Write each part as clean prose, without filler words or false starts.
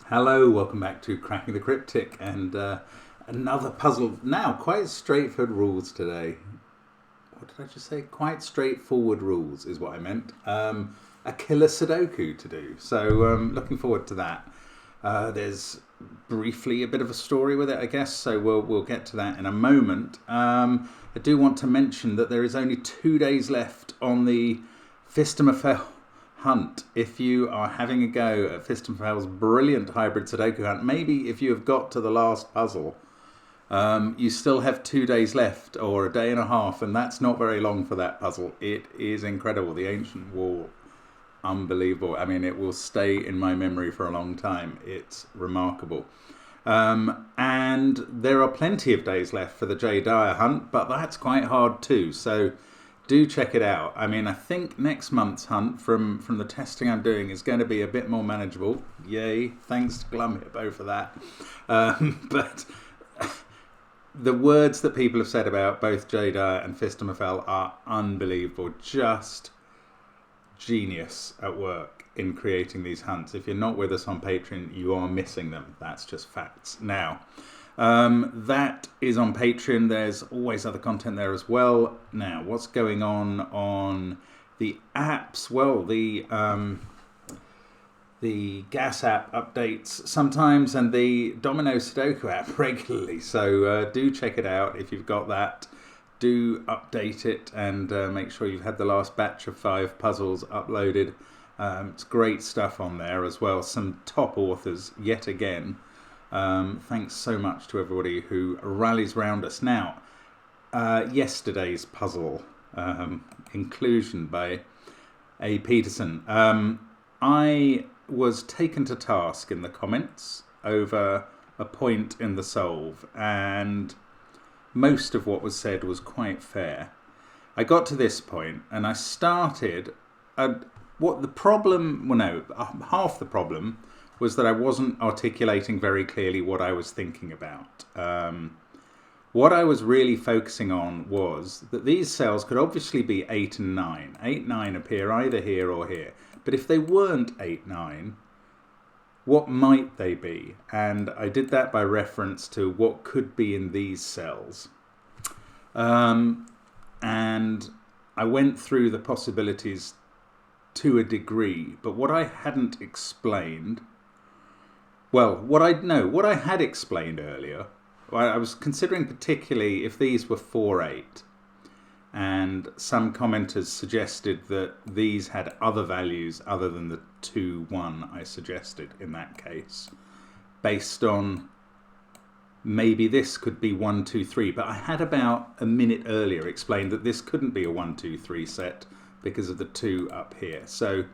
Hello, welcome back to Cracking the Cryptic and another puzzle. Now, quite straightforward rules today. What did I just say? Quite straightforward rules is what I meant. A killer Sudoku to do. So looking forward to that. There's briefly a bit of a story with it, I guess. So we'll get to that in a moment. I do want to mention that there is only 2 days left on the Fistemafel hunt. If you are having a go at Fistenfeld's brilliant hybrid Sudoku hunt, maybe if you have got to the last puzzle, you still have 2 days left, or a day and a half, and that's not very long for that puzzle. It is incredible. The Ancient Wall, unbelievable. I mean, it will stay in my memory for a long time. It's remarkable. And there are plenty of days left for the J. Dyer hunt, but that's quite hard too. So do check it out. I mean, I think next month's hunt, from the testing I'm doing, is going to be a bit more manageable. Yay, thanks to Glumhippo for that. But the words that people have said about both J. Dyer and Fistemafel are unbelievable. Just genius at work in creating these hunts. If you're not with us on Patreon, you are missing them. That's just facts. Now, that is on Patreon. There's always other content there as well. Now, what's going on the apps? Well, the Gas app updates sometimes, and the Domino Sudoku app regularly. So do check it out if you've got that. Do update it and make sure you've had the last batch of 5 puzzles uploaded. It's great stuff on there as well. Some top authors yet again. Thanks so much to everybody who rallies round us. Now, yesterday's puzzle, inclusion by A. Peterson. I was taken to task in the comments over a point in the solve, and most of what was said was quite fair. I got to this point and I started, what the problem, well no, half the problem was that I wasn't articulating very clearly what I was thinking about. What I was really focusing on was that these cells could obviously be 8 and 9. 8, 9 appear either here or here. But if they weren't 8, 9, what might they be? And I did that by reference to what could be in these cells. And I went through the possibilities to a degree, but what I hadn't explained, well, what I had explained earlier, I was considering particularly if these were 4, 8, and some commenters suggested that these had other values other than the 2, 1 I suggested in that case, based on maybe this could be 1, 2, 3, but I had about a minute earlier explained that this couldn't be a 1, 2, 3 set because of the 2 up here. So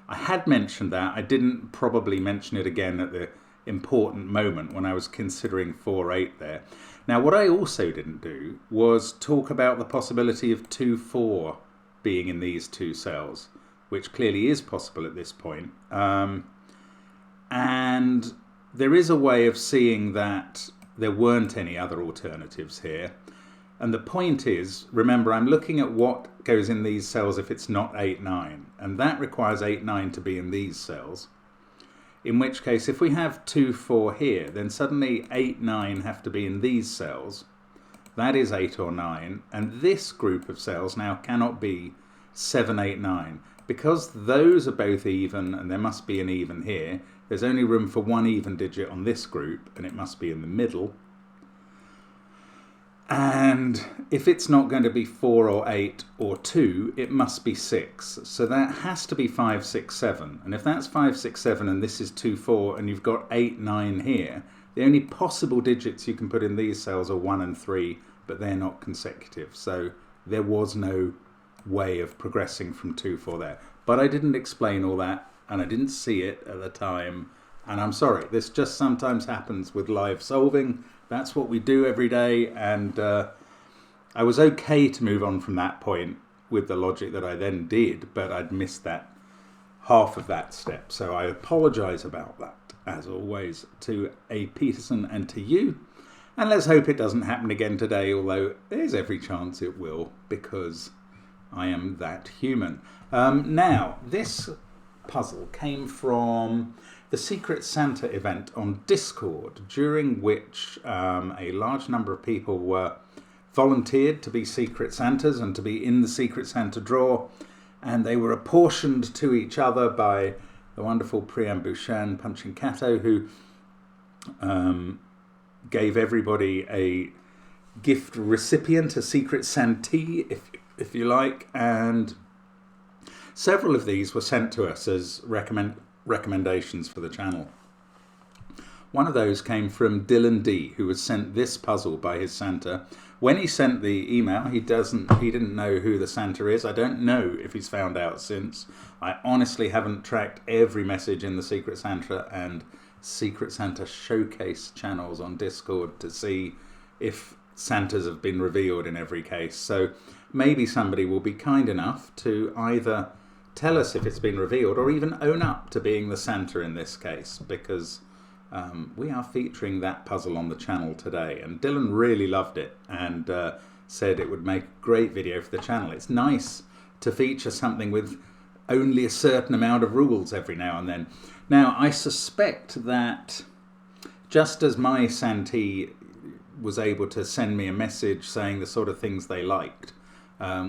I had mentioned that. I didn't probably mention it again at the important moment when I was considering 4, 8 there. Now, what I also didn't do was talk about the possibility of 2, 4 being in these 2 cells, which clearly is possible at this point. And there is a way of seeing that there weren't any other alternatives here. And the point is, remember, I'm looking at what goes in these cells if it's not 8, 9. And that requires 8, 9 to be in these cells. In which case, if we have 2, 4 here, then suddenly 8, 9 have to be in these cells. That is 8 or 9. And this group of cells now cannot be 7, 8, 9. Because those are both even, and there must be an even here, there's only room for one even digit on this group, and it must be in the middle. And if it's not going to be 4 or 8 or 2, it must be 6. So that has to be 5, 6, 7. And if that's 5, 6, 7 and this is 2, 4 and you've got 8, 9 here, the only possible digits you can put in these cells are 1 and 3, but they're not consecutive. So there was no way of progressing from 2, 4 there. But I didn't explain all that, and I didn't see it at the time. And I'm sorry, this just sometimes happens with live solving. That's what we do every day, and I was okay to move on from that point with the logic that I then did, but I'd missed that half of that step. So I apologise about that, as always, to A. Peterson and to you. And let's hope it doesn't happen again today, although there's every chance it will, because I am that human. Now, this puzzle came from the Secret Santa event on Discord, during which a large number of people were volunteered to be Secret Santas and to be in the Secret Santa draw, and they were apportioned to each other by the wonderful Priam Bouchan Punching Cato, who gave everybody a gift recipient, a Secret Santee, if you like, and several of these were sent to us as recommendations for the channel. One of those came from Dylan D, who was sent this puzzle by his Santa. When he sent the email, he didn't know who the Santa is. I don't know if he's found out since. I honestly haven't tracked every message in the Secret Santa and Secret Santa Showcase channels on Discord to see if Santas have been revealed in every case. So maybe somebody will be kind enough to either tell us if it's been revealed or even own up to being the Santa in this case, because we are featuring that puzzle on the channel today, and Dylan really loved it and said it would make a great video for the channel. It's nice to feature something with only a certain amount of rules every now and then. Now, I suspect that just as my Santee was able to send me a message saying the sort of things they liked,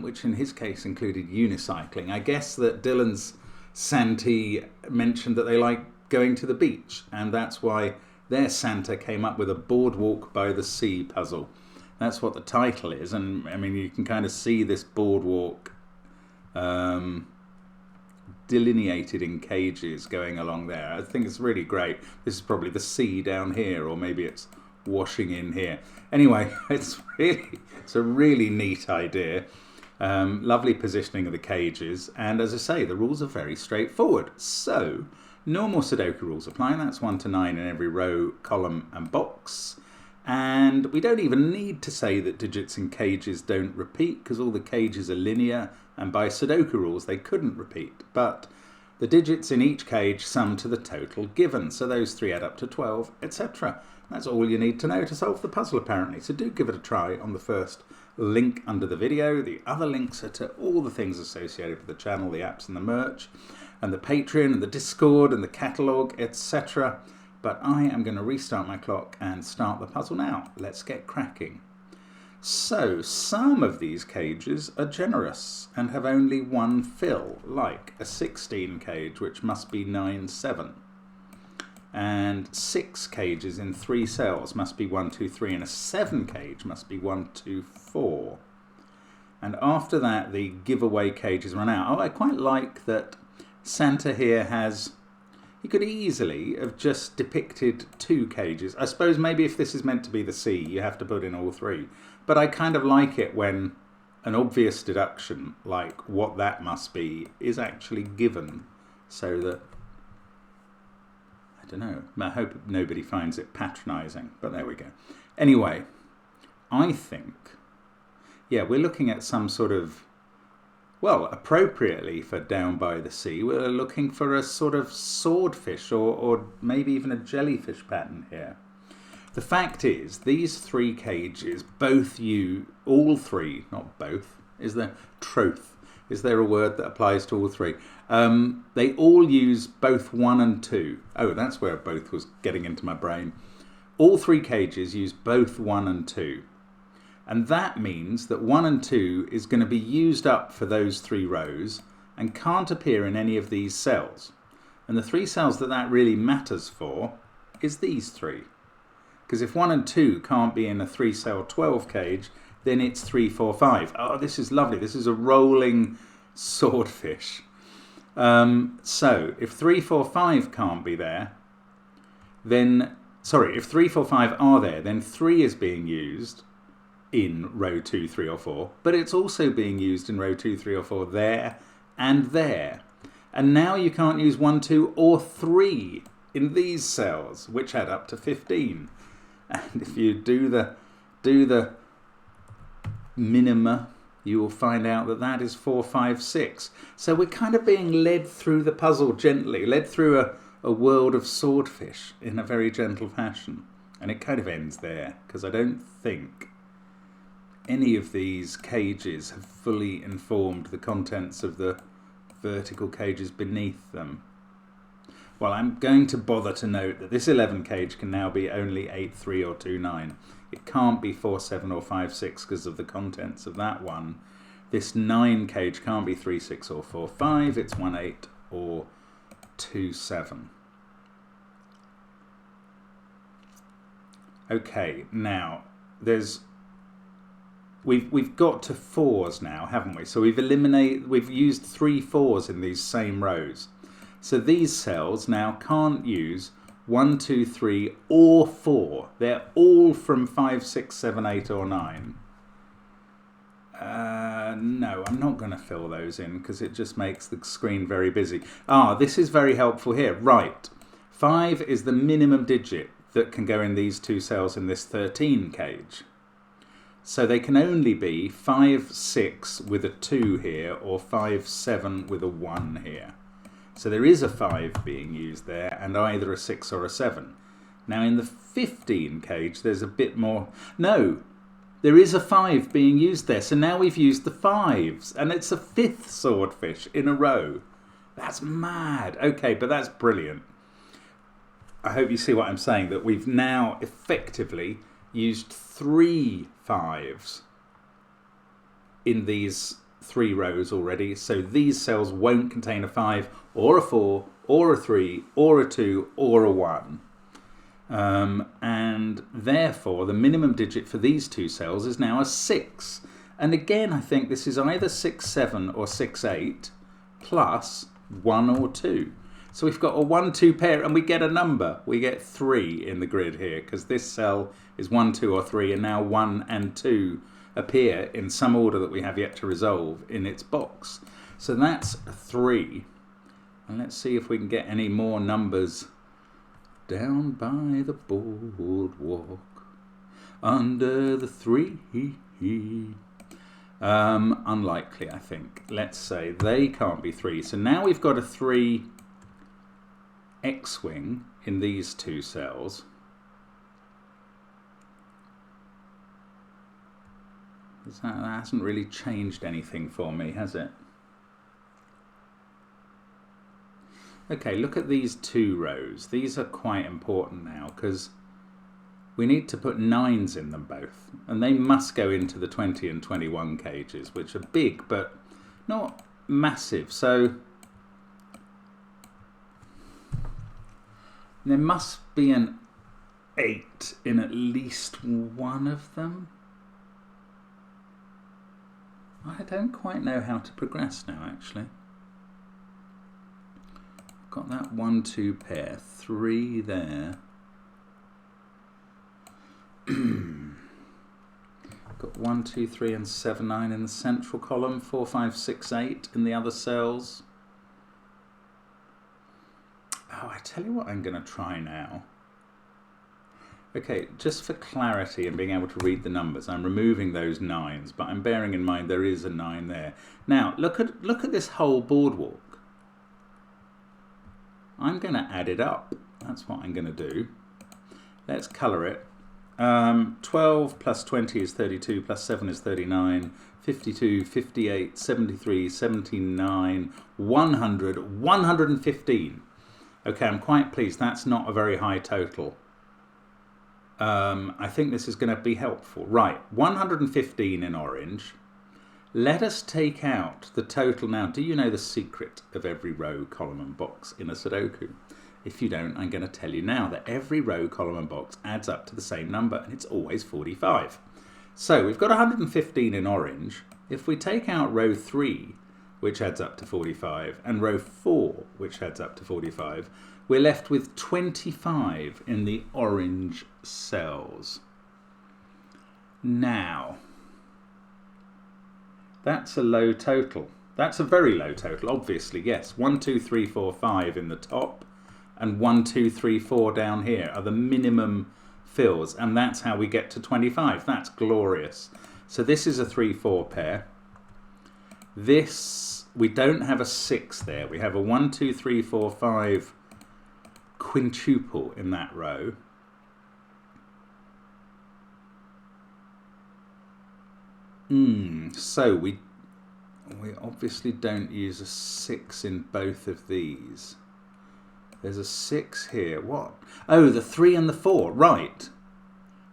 which in his case included unicycling, I guess that Dylan's Santee mentioned that they like going to the beach, and that's why their Santa came up with a boardwalk by the sea puzzle. That's what the title is, and I mean, you can kind of see this boardwalk delineated in cages going along there. I think it's really great. This is probably the sea down here, or maybe it's washing in here. Anyway, it's a really neat idea. Lovely positioning of the cages, and as I say, the rules are very straightforward. So normal Sudoku rules apply. That's 1 to 9 in every row, column and box. And we don't even need to say that digits in cages don't repeat, because all the cages are linear, and by Sudoku rules they couldn't repeat. But the digits in each cage sum to the total given, so those 3 add up to 12, etc. That's all you need to know to solve the puzzle, apparently. So do give it a try on the first link under the video. The other links are to all the things associated with the channel, the apps and the merch, and the Patreon and the Discord and the catalogue, etc. But I am going to restart my clock and start the puzzle now. Let's get cracking. So some of these cages are generous and have only one fill, like a 16 cage, which must be 9, 7. And 6 cages in 3 cells must be 1, 2, 3, and a 7 cage must be 1, 2, 4. And after that, the giveaway cages run out. Oh, I quite like that Santa here has... He could easily have just depicted 2 cages. I suppose maybe if this is meant to be the sea, you have to put in all 3. But I kind of like it when an obvious deduction, like what that must be, is actually given, so that... I don't know. I hope nobody finds it patronising, but there we go. Anyway, I think, yeah, we're looking at some sort of, well, appropriately for Down by the Sea, we're looking for a sort of swordfish or maybe even a jellyfish pattern here. The fact is, these 3 cages, all 3, not both, is there troth? Is there a word that applies to all 3? They all use both 1 and 2. Oh, that's where both was getting into my brain. All 3 cages use both 1 and 2. And that means that 1 and 2 is going to be used up for those 3 rows and can't appear in any of these cells. And the 3 cells that really matters for is these 3. Because if 1 and 2 can't be in a 3-cell 12 cage, then it's 3, 4, 5. Oh, this is lovely. This is a rolling swordfish. So if 3, 4, 5 can't be there, then, sorry, if 3, 4, 5 are there, then 3 is being used in row 2, 3 or 4, but it's also being used in row 2, 3 or 4 there and there. And now you can't use 1, 2 or 3 in these cells, which add up to 15. And if you do the minima, you will find out that that is 4, 5, 6. So we're kind of being led through the puzzle gently, led through a world of swordfish in a very gentle fashion. And it kind of ends there, because I don't think any of these cages have fully informed the contents of the vertical cages beneath them. Well, I'm going to bother to note that this 11 cage can now be only 8-3 or 2-9. It can't be 4-7 or 5-6 because of the contents of that one. This 9 cage can't be 3-6 or 4-5. It's 1-8 or 2-7. Okay, now we've got to 4s now, haven't we? So we've used 3 4s in these same rows. So these cells now can't use 1, 2, 3 or 4. They're all from 5, 6, 7, 8 or 9. No, I'm not going to fill those in because it just makes the screen very busy. This is very helpful here. Right, 5 is the minimum digit that can go in these 2 cells in this 13 cage. So they can only be 5, 6 with a 2 here or 5, 7 with a 1 here. So there is a 5 being used there and either a 6 or a 7. Now in the 15 cage there's a bit more. No, there is a 5 being used there. So now we've used the 5s and it's a 5th swordfish in a row. That's mad. Okay, but that's brilliant. I hope you see what I'm saying, that we've now effectively used 3 5s in these 3 rows already. So these cells won't contain a 5 or a 4 or a 3 or a 2 or a 1. And therefore the minimum digit for these 2 cells is now a 6. And again, I think this is either 6, 7 or 6, 8 plus 1 or 2. So we've got a 1, 2 pair and we get a number. We get 3 in the grid here because this cell is 1, 2 or 3 and now 1 and 2 appear in some order that we have yet to resolve in its box. So that's 3. And let's see if we can get any more numbers. Down by the boardwalk, under the 3. Unlikely, I think. Let's say they can't be 3. So now we've got a 3 X-wing in these 2 cells. That hasn't really changed anything for me, has it? Okay, look at these 2 rows. These are quite important now because we need to put 9s in them both. And they must go into the 20 and 21 cages, which are big but not massive. So there must be an 8 in at least one of them. I don't quite know how to progress now, actually. Got that 1, 2 pair, 3 there. Got 1, 2, 3 and 7, 9 in the central column, 4, 5, 6, 8 in the other cells. Oh, I tell you what I'm going to try now. Okay, just for clarity and being able to read the numbers, I'm removing those 9s, but I'm bearing in mind there is a 9 there. Now, look at this whole boardwalk. I'm going to add it up. That's what I'm going to do. Let's colour it. 12 plus 20 is 32, plus 7 is 39, 52, 58, 73, 79, 100, 115. Okay, I'm quite pleased. That's not a very high total. I think this is going to be helpful. Right, 115 in orange. Let us take out the total now. Do you know the secret of every row, column and box in a Sudoku? If you don't, I'm going to tell you now that every row, column and box adds up to the same number and it's always 45. So we've got 115 in orange. If we take out row 3, which adds up to 45, and row 4, which adds up to 45, we're left with 25 in the orange cells. Now, that's a low total. That's a very low total, obviously, yes. 1, 2, 3, 4, 5 in the top, and 1, 2, 3, 4 down here are the minimum fills, and that's how we get to 25. That's glorious. So this is a 3, 4 pair. This, we don't have a 6 there. We have a 1, 2, 3, 4, 5 quintuple in that row. So we obviously don't use a 6 in both of these. There's a 6 here. What? Oh, the 3 and the 4. Right.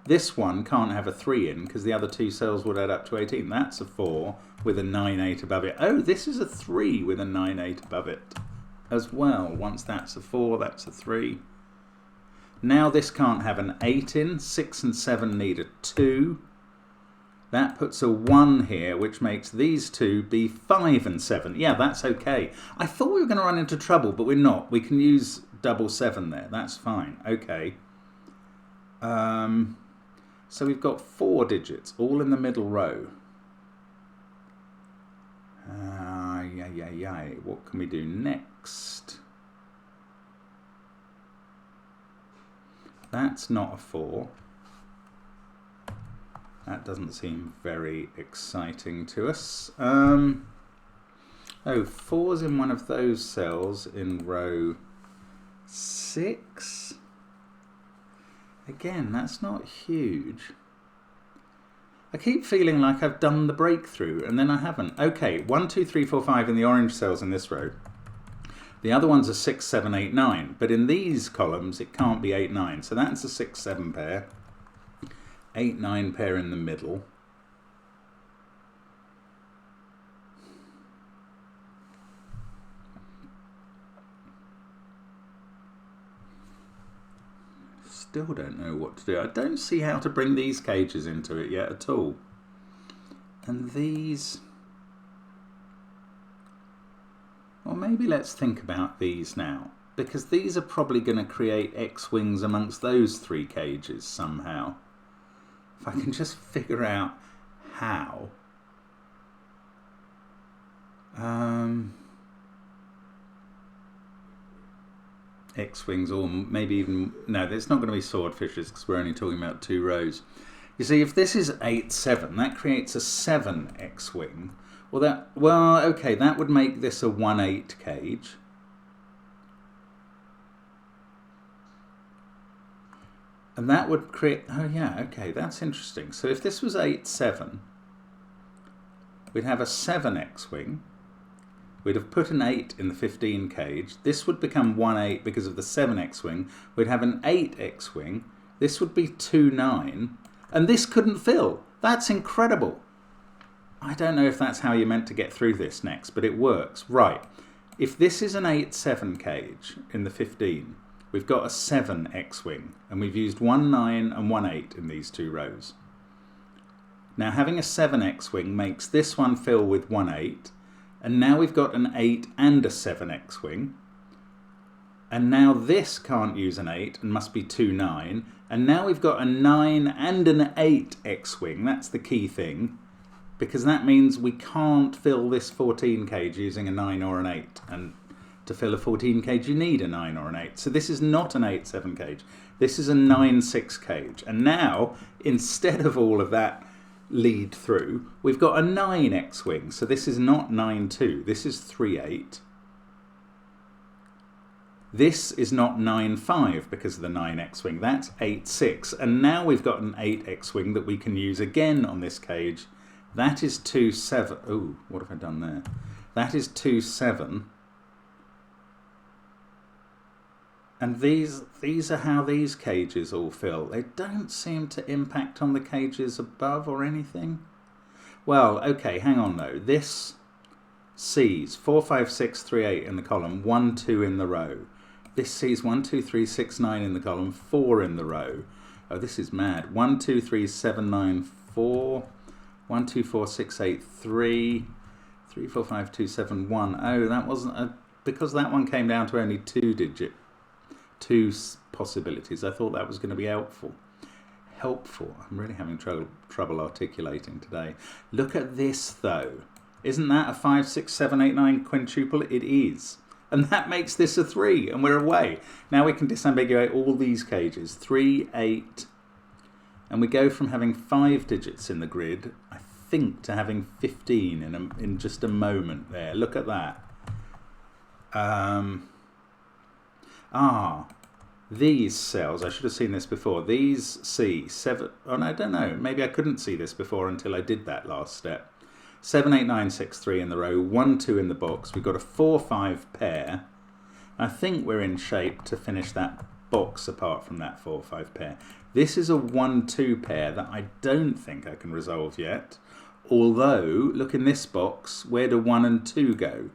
This one can't have a 3 in because the other two cells would add up to 18. That's a 4 with a 9-8 above it. Oh, this is a 3 with a 9-8 above it as well. Once that's a 4, that's a 3. Now this can't have an 8 in. 6 and 7 need a 2. That puts a 1 here, which makes these two be 5 and 7. Yeah, that's okay. I thought we were going to run into trouble, but we're not. We can use double 7 there. That's fine. Okay. So we've got 4 digits, all in the middle row. What can we do next? That's not a 4. That doesn't seem very exciting to us. Oh, 4's in one of those cells in row 6. Again, that's not huge. I keep feeling like I've done the breakthrough and then I haven't. Okay, 1, 2, 3, 4, 5 in the orange cells in this row. The other ones are 6, 7, 8, 9. But in these columns, it can't be 8, 9. So that's a 6, 7 pair. 8, 9 pair in the middle. Still don't know what to do. I don't see how to bring these cages into it yet at all. And these... Well, maybe let's think about these now. Because these are probably going to create X-wings amongst those 3 cages somehow. If I can just figure out how. X-wings, or maybe even... No, it's not going to be swordfishes because we're only talking about 2 rows. You see, if this is 8, 7, that creates a 7 X-wing. Well, okay, that would make this a 1, 8 cage. And that would create... Oh, yeah, okay, that's interesting. So if this was 8, 7, we'd have a 7 X-wing. We'd have put an 8 in the 15 cage. This would become 1, 8 because of the 7 X-wing. We'd have an 8 X-wing. This would be 2, 9. And this couldn't fill. That's incredible. I don't know if that's how you're meant to get through this next, but it works. Right. If this is an 8, 7 cage in the 15... we've got a 7 X-wing, and we've used 1, 9 and 1, 8 in these 2 rows. Now having a 7 X-wing makes this one fill with 1, 8, and now we've got an 8 and a 7 X-wing, and now this can't use an 8 and must be 2, 9, and now we've got a 9 and an 8 X-wing. That's the key thing, because that means we can't fill this 14 cage using a 9 or an 8, and to fill a 14 cage you need a 9 or an 8. So this is not an 8, 7 cage. This is a 9, 6 cage. And now, instead of all of that lead through, we've got a 9 X-wing. So this is not 9, 2. This is 3, 8. This is not 9, 5 because of the 9 X-wing. That's 8, 6. And now we've got an 8 X-wing that we can use again on this cage. That is 2, 7. Oh, what have I done there? That is 2, 7. And these are how these cages all fill. They don't seem to impact on the cages above or anything. Well, okay, hang on though. This sees 4, 5, 6, 3, 8 in the column, 1, 2 in the row. This sees 1, 2, 3, 6, 9 in the column, 4 in the row. Oh, this is mad. 1, 2, 3, 7, 9, 4. 1, 2, 4, 6, 8, 3. 3, 4, 5, 2, 7, 1. Oh, that wasn't a... Because that one came down to only 2 possibilities. I thought that was going to be helpful. I'm really having trouble articulating today. Look at this though. Isn't that a 5, 6, 7, 8, 9 quintuple? It is. And that makes this a 3 and we're away. Now we can disambiguate all these cages. 3, 8. And we go from having 5 digits in the grid, I think, to having 15 in just a moment there. Look at that. These cells, I should have seen this before. These see 7, oh no, I don't know. Maybe I couldn't see this before until I did that last step. 7, 8, 9, 6, 3 in the row, 1, 2 in the box. We've got a 4, 5 pair. I think we're in shape to finish that box apart from that 4-5 pair. This is a 1-2 pair that I don't think I can resolve yet. Although, look in this box, where do 1 and 2 go?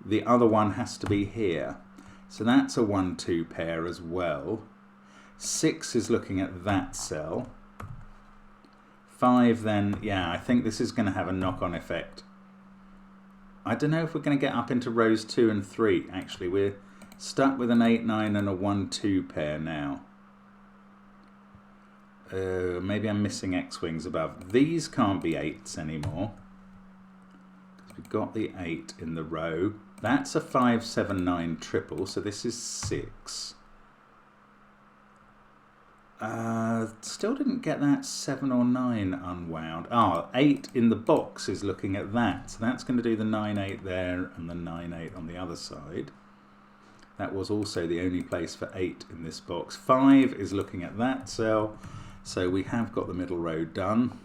The other one has to be here. So that's a 1-2 pair as well. 6 is looking at that cell. 5 then, yeah, I think this is going to have a knock-on effect. I don't know if we're going to get up into rows 2 and 3, actually. We're stuck with an 8-9 and a 1-2 pair now. Maybe I'm missing X-wings above. These can't be 8s anymore, because we've got the 8 in the row. That's a 5-7-9 triple, so this is 6. Still didn't get that 7 or 9 unwound. 8 in the box is looking at that. So that's going to do the 9-8 there and the 9-8 on the other side. That was also the only place for 8 in this box. 5 is looking at that cell. So we have got the middle row done.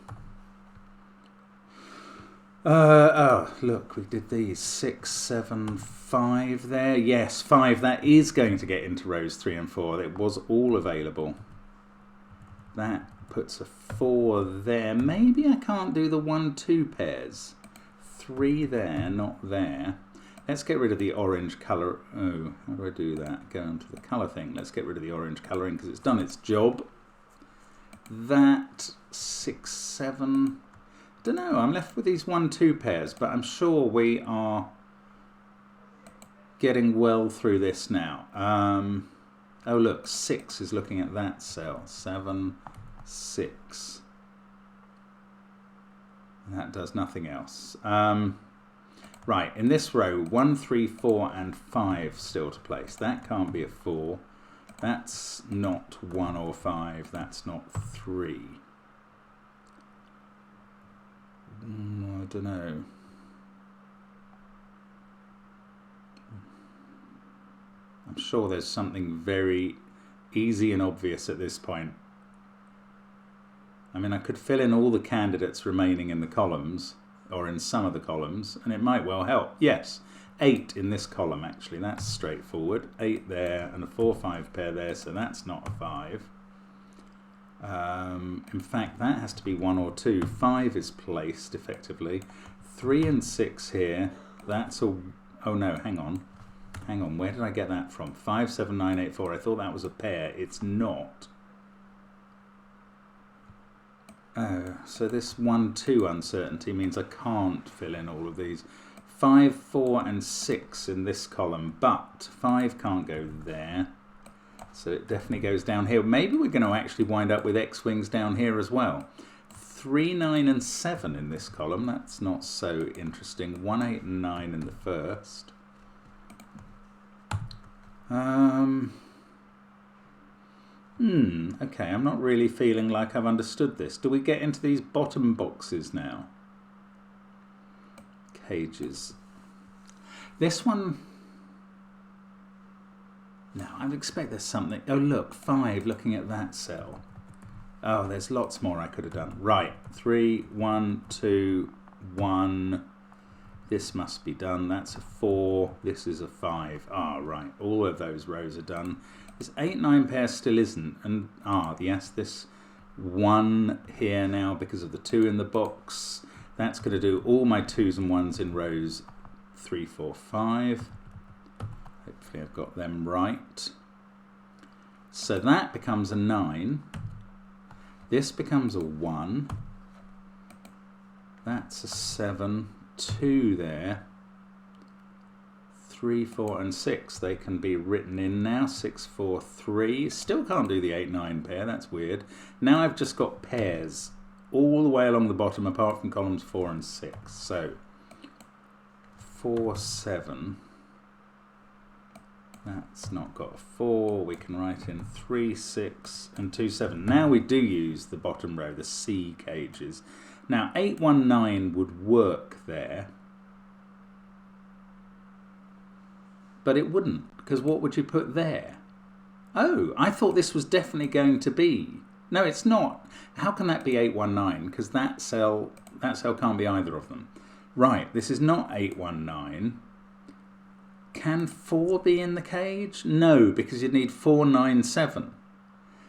Look, we did these 6, 7, 5 there. Yes, 5. That is going to get into rows 3 and 4. It was all available. That puts a 4 there. Maybe I can't do the 1-2 pairs. 3 there, not there. Let's get rid of the orange colour. Oh, how do I do that? Go into the colour thing. Let's get rid of the orange colouring because it's done its job. That 6, 7. Don't know. I'm left with these 1-2 pairs, but I'm sure we are getting well through this now. Oh look, 6 is looking at that cell. 7, 6. That does nothing else. Right, in this row, 1, 3, 4 and 5 still to place. That can't be a 4. That's not 1 or 5. That's not 3. I don't know. I'm sure there's something very easy and obvious at this point. I mean, I could fill in all the candidates remaining in the columns, or in some of the columns, and it might well help. Yes, 8 in this column, actually. That's straightforward. 8 there and a 4-5 pair there, so that's not a 5. In fact, that has to be 1 or 2. 5 is placed, effectively. 3 and 6 here. That's a... Oh, no, hang on. Hang on, where did I get that from? 5, 7, 9, 8, 4. I thought that was a pair. It's not. Oh, so this 1-2 uncertainty means I can't fill in all of these. 5, 4 and 6 in this column, but 5 can't go there. So it definitely goes down here. Maybe we're going to actually wind up with X-wings down here as well. 3, 9 and 7 in this column. That's not so interesting. 1, 8 and 9 in the first. Okay, I'm not really feeling like I've understood this. Do we get into these bottom boxes now? Cages. This one... No, I would expect there's something... Oh, look, 5, looking at that cell. Oh, there's lots more I could have done. Right, 3, 1, 2, 1... This must be done. That's a 4. This is a 5. Right. All of those rows are done. This 8-9 pair still isn't. And, yes, this 1 here now because of the 2 in the box. That's going to do all my 2s and 1s in rows 3, 4, 5. Hopefully I've got them right. So that becomes a 9. This becomes a 1. That's a 7. 2 there, 3, 4 and 6, they can be written in now. 6, 4, 3, still can't do the 8-9 pair, that's weird. Now I've just got pairs all the way along the bottom apart from columns 4 and 6. So 4, 7, that's not got a 4, we can write in 3, 6 and 2, 7. Now we do use the bottom row, the C cages. Now, 8, 1, 9 would work there, but it wouldn't, because what would you put there? Oh, I thought this was definitely going to be... No, it's not. How can that be 8, 1, 9? Because that cell can't be either of them. Right, this is not 8, 1, 9. Can 4 be in the cage? No, because you'd need 4, 9, 7.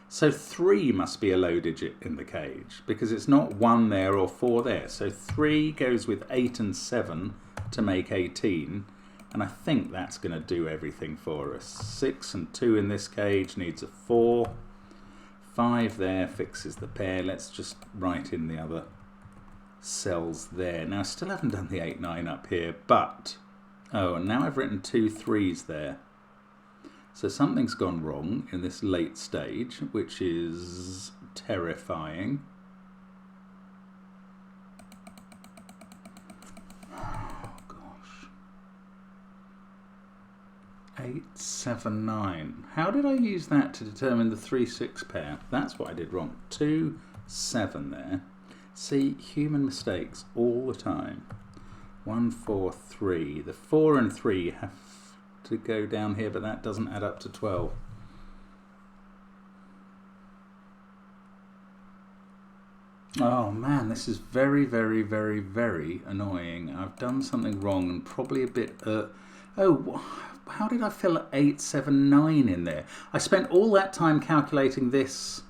So 3 must be a low digit in the cage because it's not 1 there or 4 there. So 3 goes with 8 and 7 to make 18. And I think that's going to do everything for us. 6 and 2 in this cage needs a 4. 5 there fixes the pair. Let's just write in the other cells there. Now I still haven't done the 8, 9 up here, but and now I've written 2 3s there. So something's gone wrong in this late stage, which is terrifying. Oh gosh. 8, 7, 9. How did I use that to determine the 3, 6 pair? That's what I did wrong. 2, 7 there. See, human mistakes all the time. 1, 4, 3. The 4 and 3 have to go down here, but that doesn't add up to 12. Oh man, this is very, very, very, very annoying. I've done something wrong and probably a bit... how did I fill 8, 7, 9 in there? I spent all that time calculating this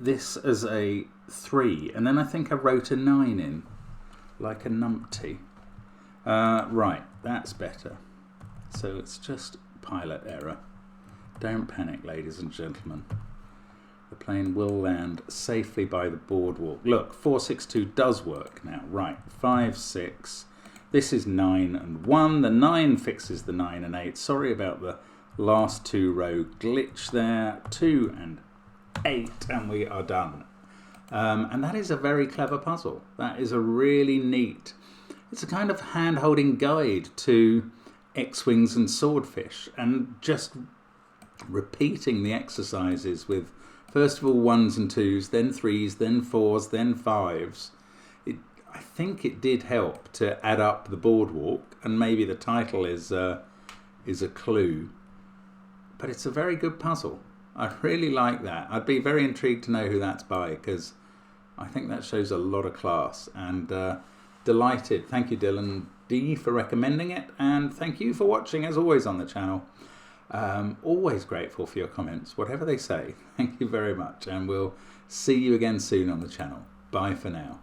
as a 3, and then I think I wrote a 9 in, like a numpty. Right, that's better. So it's just pilot error. Don't panic, ladies and gentlemen. The plane will land safely by the boardwalk. Look, 462 does work now. Right, 5, 6. This is 9 and 1. The 9 fixes the 9 and 8. Sorry about the last 2 row glitch there. 2 and 8, and we are done. And that is a very clever puzzle. That is a really neat... It's a kind of hand-holding guide to X-Wings and Swordfish, and just repeating the exercises with, first of all, 1s and 2s, then 3s, then 4s, then 5s. I think it did help to add up the boardwalk, and maybe the title is a clue. But it's a very good puzzle. I really like that. I'd be very intrigued to know who that's by, because I think that shows a lot of class. And delighted. Thank you, Dylan D, for recommending it, and thank you for watching, as always, on the channel. Always grateful for your comments, whatever they say. Thank you very much, and we'll see you again soon on the channel. Bye for now.